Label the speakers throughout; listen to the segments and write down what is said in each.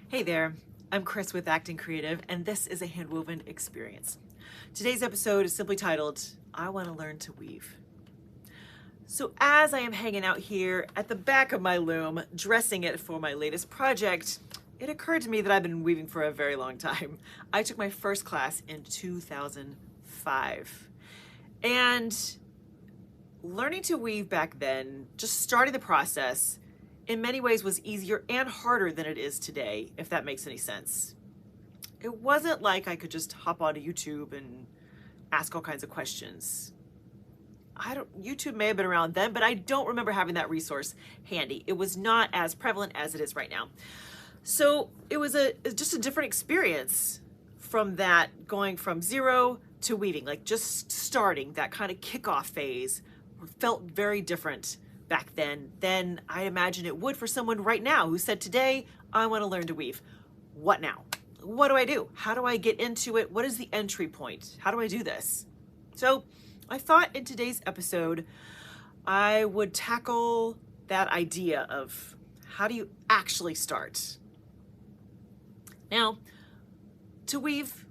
Speaker 1: Hey there, I'm Chris with Acton Creative, and this is A Handwoven Experience. Today's episode is simply titled, I Want to Learn to Weave. So as I am hanging out here at the back of my loom, dressing it for my latest project, it occurred to me that I've been weaving for a very long time. I took my first class in 2005. And learning to weave back then, just starting the process, in many ways was easier and harder than it is today, if that makes any sense. It wasn't like I could just hop onto YouTube and ask all kinds of questions. YouTube may have been around then, but I don't remember having that resource handy. It was not as prevalent as it is right now. So it was just a different experience from that, going from zero to weaving, like just starting that kind of kickoff phase felt very different back then than I imagine it would for someone right now who said, today, I want to learn to weave. What now? What do I do? How do I get into it? What is the entry point? How do I do this? So I thought in today's episode, I would tackle that idea of how do you actually start? Now, to weave,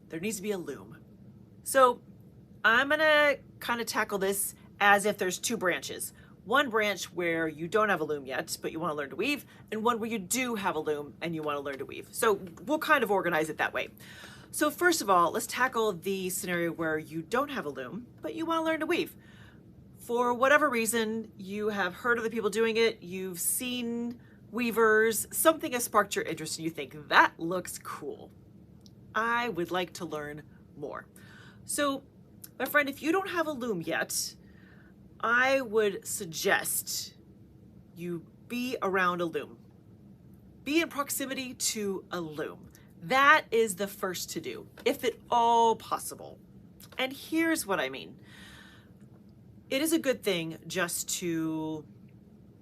Speaker 1: there needs to be a loom. So I'm gonna kind of tackle this as if there's two branches. One branch where you don't have a loom yet, but you want to learn to weave, and one where you do have a loom and you want to learn to weave. So we'll kind of organize it that way. So first of all, let's tackle the scenario where you don't have a loom, but you want to learn to weave. For whatever reason, you have heard other people doing it, you've seen weavers, something has sparked your interest and you think, that looks cool. I would like to learn more. So my friend, if you don't have a loom yet, I would suggest you be around a loom. Be in proximity to a loom. That is the first to do, if at all possible. And here's what I mean. It is a good thing just to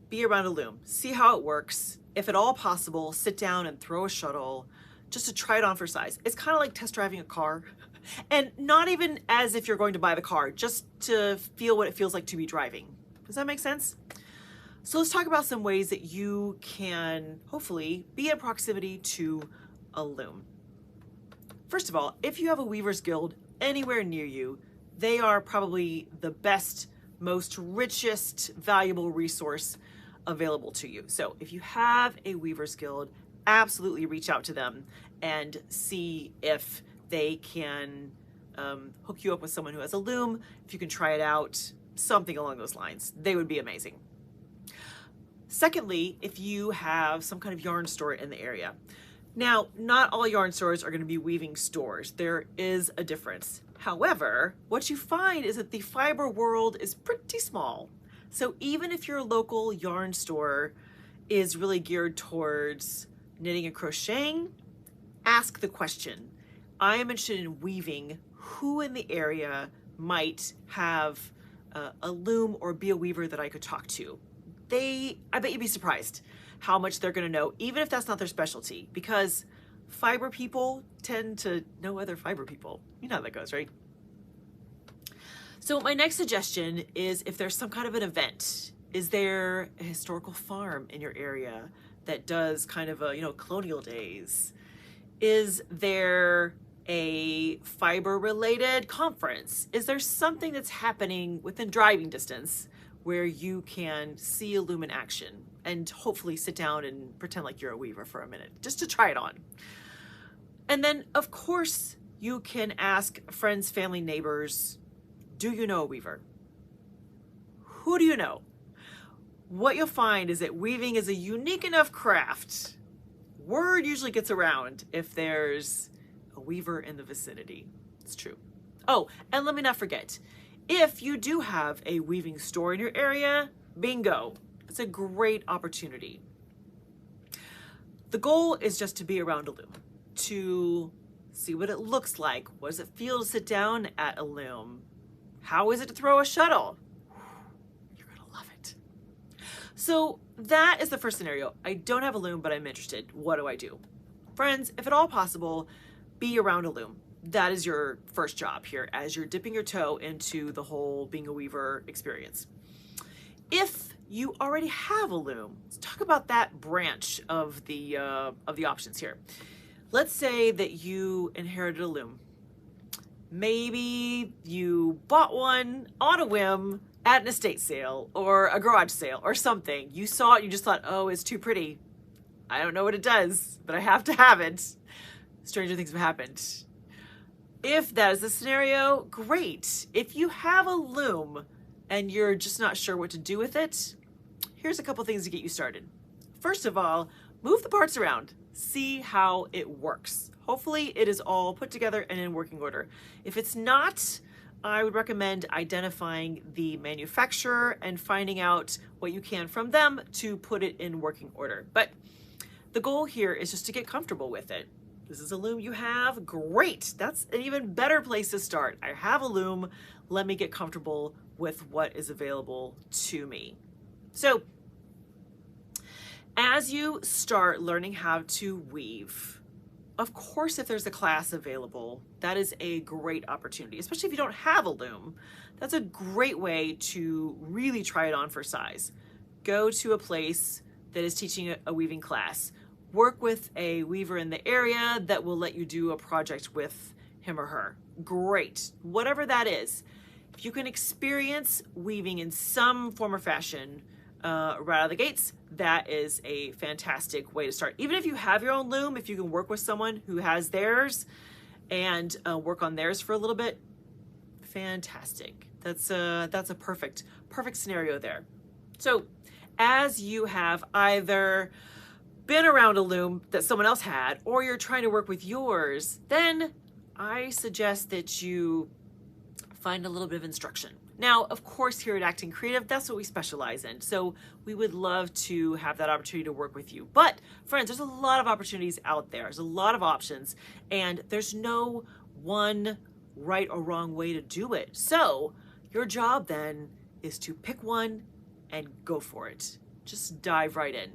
Speaker 1: be around a loom, see how it works. If at all possible, sit down and throw a shuttle just to try it on for size. It's kind of like test driving a car. And not even as if you're going to buy the car, just to feel what it feels like to be driving. Does that make sense? So let's talk about some ways that you can hopefully be in proximity to a loom. First of all, if you have a Weavers Guild anywhere near you, they are probably the best, most richest, valuable resource available to you. So if you have a Weavers Guild, absolutely reach out to them and see if they can hook you up with someone who has a loom, if you can try it out, something along those lines. They would be amazing. Secondly, if you have some kind of yarn store in the area. Now, not all yarn stores are going to be weaving stores. There is a difference. However, what you find is that the fiber world is pretty small. So even if your local yarn store is really geared towards knitting and crocheting, ask the question, I am interested in weaving. Who in the area might have a loom or be a weaver that I could talk to? I bet you'd be surprised how much they're going to know, even if that's not their specialty, because fiber people tend to know other fiber people. You know how that goes, right? So my next suggestion is if there's some kind of an event, is there a historical farm in your area that does kind of a, colonial days? Is there a fiber related conference? Is there something that's happening within driving distance where you can see a loom in action and hopefully sit down and pretend like you're a weaver for a minute just to try it on? And then of course you can ask friends, family, neighbors, do you know a weaver? Who do you know? What you'll find is that weaving is a unique enough craft. Word usually gets around if there's a weaver in the vicinity. It's true. Oh, and let me not forget, if you do have a weaving store in your area, bingo, it's a great opportunity. The goal is just to be around a loom, to see what it looks like. What does it feel to sit down at a loom? How is it to throw a shuttle? You're gonna love it. So that is the first scenario. I don't have a loom, but I'm interested. What do I do? Friends, if at all possible, be around a loom. That is your first job here as you're dipping your toe into the whole being a weaver experience. If you already have a loom. Let's talk about that branch of the options here. Let's say that you inherited a loom. Maybe you bought one on a whim at an estate sale or a garage sale or something. You saw it, you just thought, oh, it's too pretty. I don't know what it does, but I have to have it. Stranger things have happened. If that is the scenario, great. If you have a loom and you're just not sure what to do with it, here's a couple things to get you started. First of all, move the parts around. See how it works. Hopefully it is all put together and in working order. If it's not, I would recommend identifying the manufacturer and finding out what you can from them to put it in working order. But the goal here is just to get comfortable with it. This is a loom you have, great. That's an even better place to start. I have a loom, let me get comfortable with what is available to me. So, as you start learning how to weave, of course, if there's a class available, that is a great opportunity, especially if you don't have a loom. That's a great way to really try it on for size. Go to a place that is teaching a weaving class. Work with a weaver in the area that will let you do a project with him or her. Great, whatever that is. If you can experience weaving in some form or fashion right out of the gates, that is a fantastic way to start. Even if you have your own loom, if you can work with someone who has theirs and work on theirs for a little bit, fantastic. That's a perfect scenario there. So as you have either been around a loom that someone else had, or you're trying to work with yours, then I suggest that you find a little bit of instruction. Now, of course, here at Acton Creative, that's what we specialize in. So we would love to have that opportunity to work with you. But friends, there's a lot of opportunities out there. There's a lot of options, and there's no one right or wrong way to do it. So your job then is to pick one and go for it. Just dive right in.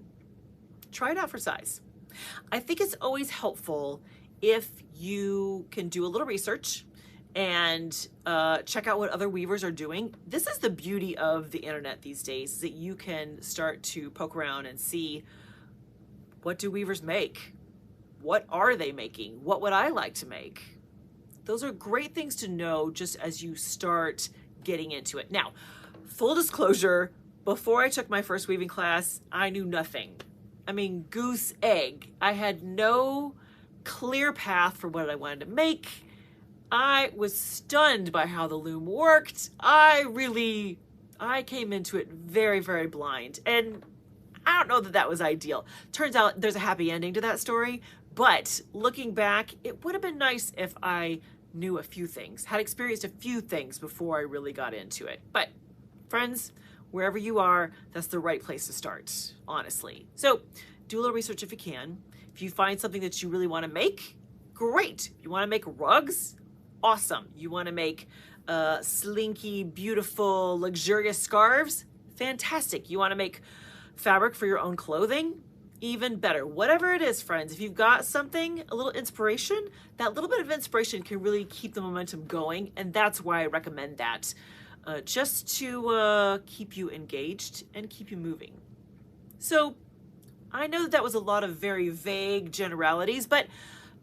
Speaker 1: Try it out for size. I think it's always helpful if you can do a little research and check out what other weavers are doing. This is the beauty of the internet these days, is that you can start to poke around and see, what do weavers make? What are they making? What would I like to make? Those are great things to know just as you start getting into it. Now, full disclosure, before I took my first weaving class, I knew nothing. I mean, goose egg. I had no clear path for what I wanted to make. I was stunned by how the loom worked. I came into it very, very blind. And I don't know that that was ideal. Turns out there's a happy ending to that story. But looking back, it would have been nice if I knew a few things, had experienced a few things before I really got into it. But friends, wherever you are, that's the right place to start, honestly. So do a little research if you can. If you find something that you really want to make, great. If you want to make rugs, awesome. You want to make slinky, beautiful, luxurious scarves, fantastic. You want to make fabric for your own clothing, even better. Whatever it is, friends, if you've got something, a little inspiration, that little bit of inspiration can really keep the momentum going, and that's why I recommend that. Just to keep you engaged and keep you moving. So I know that was a lot of very vague generalities, but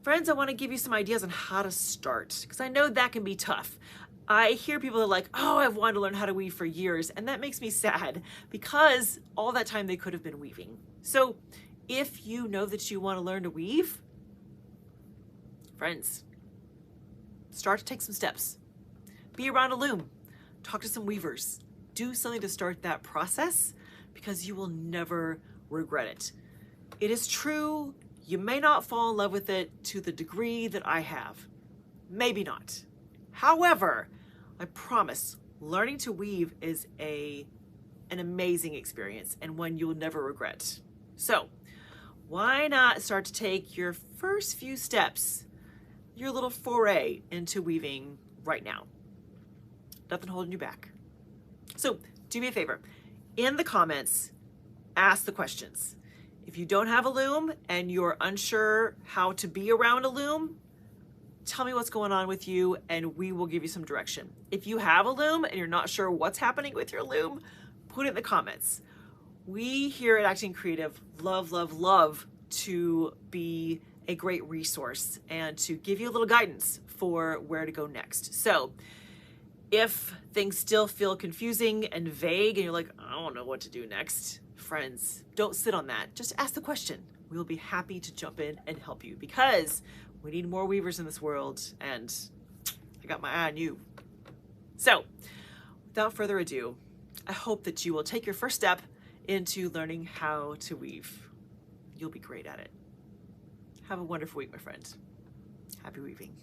Speaker 1: friends, I want to give you some ideas on how to start, because I know that can be tough. I hear people are like, oh, I've wanted to learn how to weave for years, and that makes me sad because all that time they could have been weaving. So if you know that you want to learn to weave, friends, start to take some steps. Be around a loom. Talk to some weavers. Do something to start that process, because you will never regret it. It is true, you may not fall in love with it to the degree that I have. Maybe not. However, I promise, learning to weave is an amazing experience and one you'll never regret. So why not start to take your first few steps, your little foray into weaving right now? Nothing holding you back. So do me a favor, in the comments, ask the questions. If you don't have a loom and you're unsure how to be around a loom, tell me what's going on with you and we will give you some direction. If you have a loom and you're not sure what's happening with your loom, put it in the comments. We here at Acton Creative love to be a great resource and to give you a little guidance for where to go next. So if things still feel confusing and vague and you're like, I don't know what to do next, friends, don't sit on that. Just ask the question. We'll be happy to jump in and help you because we need more weavers in this world and I got my eye on you. So without further ado, I hope that you will take your first step into learning how to weave. You'll be great at it. Have a wonderful week, my friend. Happy weaving.